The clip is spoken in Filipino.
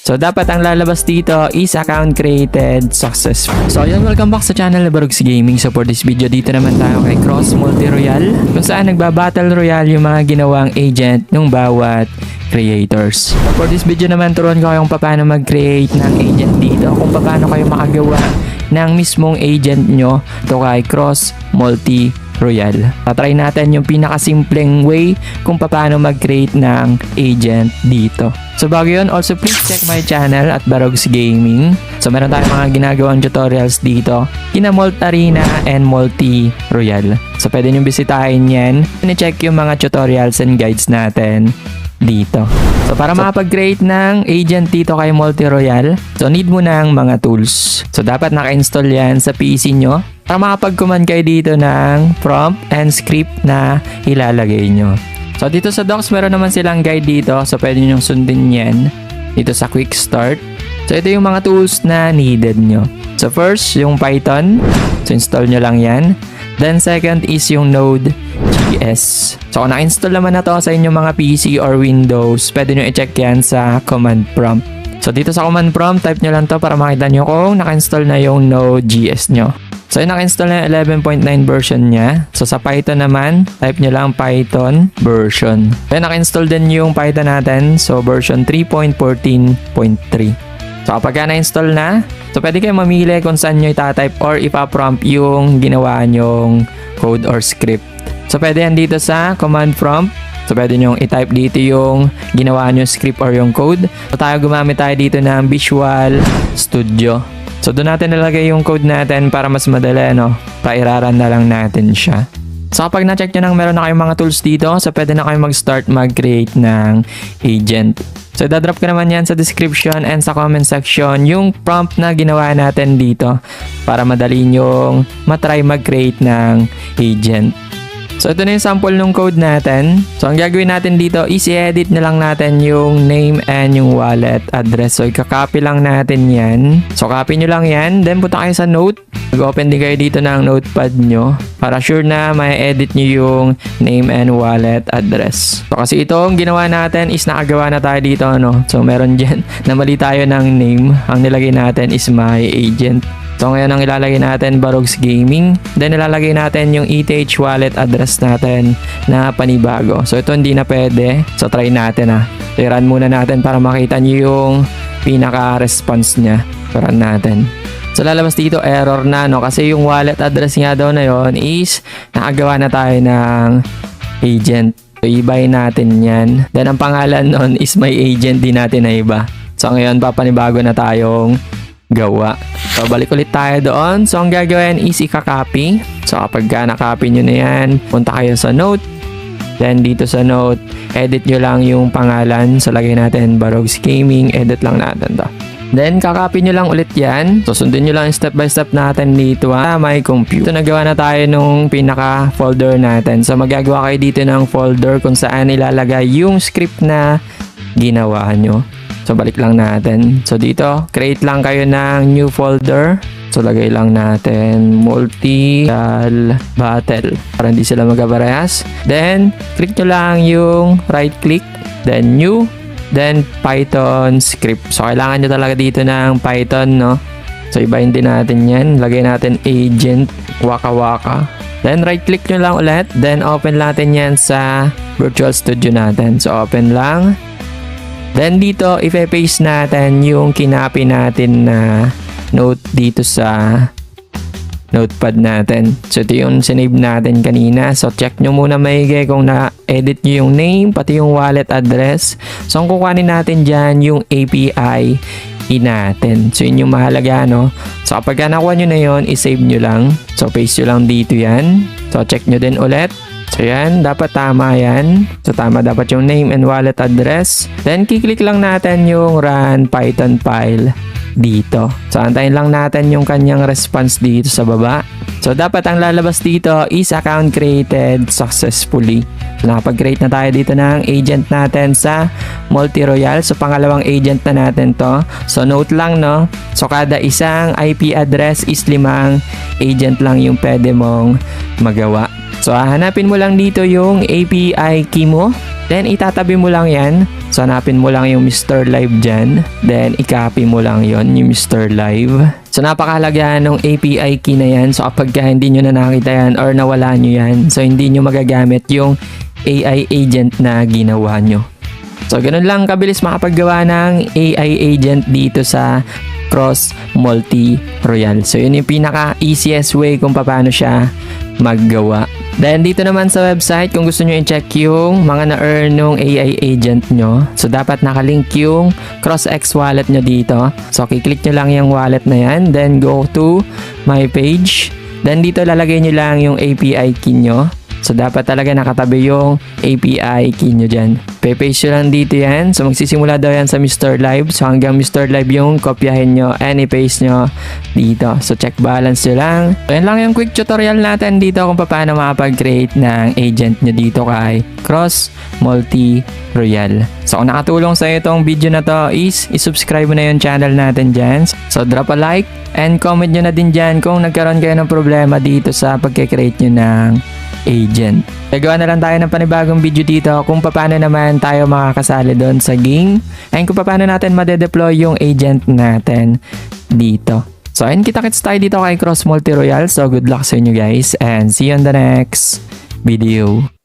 So, dapat ang lalabas dito is account created successful. So, yun, welcome back sa channel na Barogs Gaming. So, for this video, dito naman tayo kay Cross Multi Royale, kung saan nagba-battle royale yung mga ginawang agent ng bawat creators. So, for this video naman, turuan ko kayong paano mag-create ng agent dito, kung paano kayo makagawa ng mismong agent nyo to kay Cross Multi Royale. Tatry natin yung pinakasimpleng way kung paano mag-create ng agent dito. So bago yun, also please check my channel at Barogs Gaming. So meron tayong mga ginagawang tutorials dito, kina Multi Arena and Multi Royale. So pwede nyo bisitahin yan, check yung mga tutorials and guides natin dito. So para makapag-create ng agent dito kay Multi Royale, so need mo ng mga tools. So dapat naka-install yan sa PC nyo para makapag-command kayo dito ng prompt and script na ilalagay nyo. So dito sa docs meron naman silang guide dito, so pwede nyo sundin yan dito sa quick start. So ito yung mga tools na needed nyo. So first yung Python, so install nyo lang yan. Then second is yung Node.js. So kung na-install naman na to sa inyong mga PC or Windows, pwede nyo i-check yan sa command prompt. So dito sa command prompt, type nyo lang to para makita nyo kung naka-install na yung Node.js nyo. So naka-install na yung 11.9 version niya. So sa Python naman, type nyo lang Python version. Then naka-install din yung Python natin. So version 3.14.3. So kapag na-install na, so pwede kayo mamili kung saan nyo itatype or ipaprompt yung ginawa nyong code or script. So pwede yan dito sa command prompt. So pwede nyo i-type dito yung ginawa nyo script or yung code. So gumamit tayo dito ng Visual Studio. So doon natin nalagay yung code natin para mas madali, no? Pairaran na lang natin siya. So kapag na-check nyo nang meron na kayong mga tools dito, so pwede na kayo mag-start mag-create ng agent. So dadrop ko naman yan sa description and sa comment section yung prompt na ginawa natin dito para madali nyong matry mag-create ng agent. So ito na yung sample ng code natin. So ang gagawin natin dito is i-edit na lang natin yung name and yung wallet address. So i-copy lang natin yan. So copy nyo lang yan. Then punta kayo sa note. Mag-open din kayo dito ng notepad nyo para sure na may edit nyo yung name and wallet address. So kasi itong ginawa natin is nakagawa na tayo dito, no? So meron dyan na mali tayo ng name. Ang nilagay natin is my agent. So ngayon ang ilalagay natin Barogs Gaming. Then ilalagay natin yung ETH wallet address natin na panibago. So ito hindi na pwede. So try natin ha. So i-run muna natin para makita nyo yung pinaka-response niya. So run natin. So lalabas dito error na, no? Kasi yung wallet address nga daw na yon is nakagawa na tayo ng agent. So i-buy natin yan. Then ang pangalan nun is my agent, di natin na iba. So ngayon papanibago na tayong gawa. So balik ulit tayo doon. So ang gagawin is i-copy. So kapag na-copy nyo na yan, punta kayo sa note. Then dito sa note, edit nyo lang yung pangalan. So lagay natin Barogs Gaming, edit lang natin to. Then kakopy nyo lang ulit yan. So sundin nyo lang step by step natin dito my computer. So nagawa na tayo nung pinaka folder natin. So magagawa kayo dito ng folder kung saan ilalagay yung script na ginawa nyo. So balik lang natin. So dito, create lang kayo ng new folder. So lagay lang natin Multi Battle para hindi sila magkaparehas. Then click nyo lang yung right click, then new, then Python script. So kailangan nyo talaga dito ng Python, no? So ibahin din natin yan. Lagay natin agent waka waka. Then right click nyo lang ulit, then open natin yan sa Virtual Studio natin. So open lang. Then dito, i-paste natin yung kinapi natin na note dito sa notepad natin. So ito yung sinave natin kanina. So check nyo muna maigi kung na-edit nyo yung name, pati yung wallet address. So ang kukuhanin natin dyan, yung API natin. So yun yung mahalaga, no? So kapag nakuha nyo na yun, i-save nyo lang. So paste nyo lang dito yan. So check nyo din ulit. So yan, dapat tama yan. So tama dapat yung name and wallet address. Then kiklik lang natin yung run Python file dito. So antayin lang natin yung kanyang response dito sa baba. So dapat ang lalabas dito is account created successfully. So nakapag-create na tayo dito ng agent natin sa Multi Royale. So pangalawang agent na natin to. So note lang, no? So kada isang IP address is 5 agent lang yung pwede mong magawa. So hanapin mo lang dito yung API key mo. Then itatabi mo lang yan. So hanapin mo lang yung Mr. Live dyan. Then i-copy mo lang yon yung Mr. Live. So napakahalaga ng API key na yan. So kapag hindi nyo na nakita yan or nawala nyo yan, so hindi nyo magagamit yung AI agent na ginawa nyo. So ganun lang kabilis makapaggawa ng AI agent dito sa Cross Multi Royale. So yun yung pinaka easiest way kung paano siya maggawa. Then dito naman sa website, kung gusto nyo i-check yung mga na-earn ng AI agent nyo, so dapat nakalink yung CrossX wallet nyo dito. So kiklik nyo lang yung wallet na yan, then go to my page. Then dito lalagay nyo lang yung API key nyo. So dapat talaga nakatabi yung API key nyo dyan. Pe-paste nyo lang dito yan. So magsisimula daw yan sa Mr. Live. So hanggang Mr. Live yung kopyahin nyo and i-paste nyo dito. So check balance nyo lang. So yan lang yung quick tutorial natin dito kung paano makapag-create ng agent nyo dito kay Cross Multi Royale. So kung nakatulong sa itong video na to is i-subscribe mo na yung channel natin dyan. So drop a like and comment nyo na din dyan kung nagkaroon kayo ng problema dito sa pagkakreate nyo ng agent. Gagawa na lang tayo ng panibagong video dito kung paano naman tayo makakasali doon sa game and kung paano natin madedeploy yung agent natin dito. So ayun, kita-kits tayo dito kay Cross Multi Royale. So good luck sa inyo guys and see you on the next video.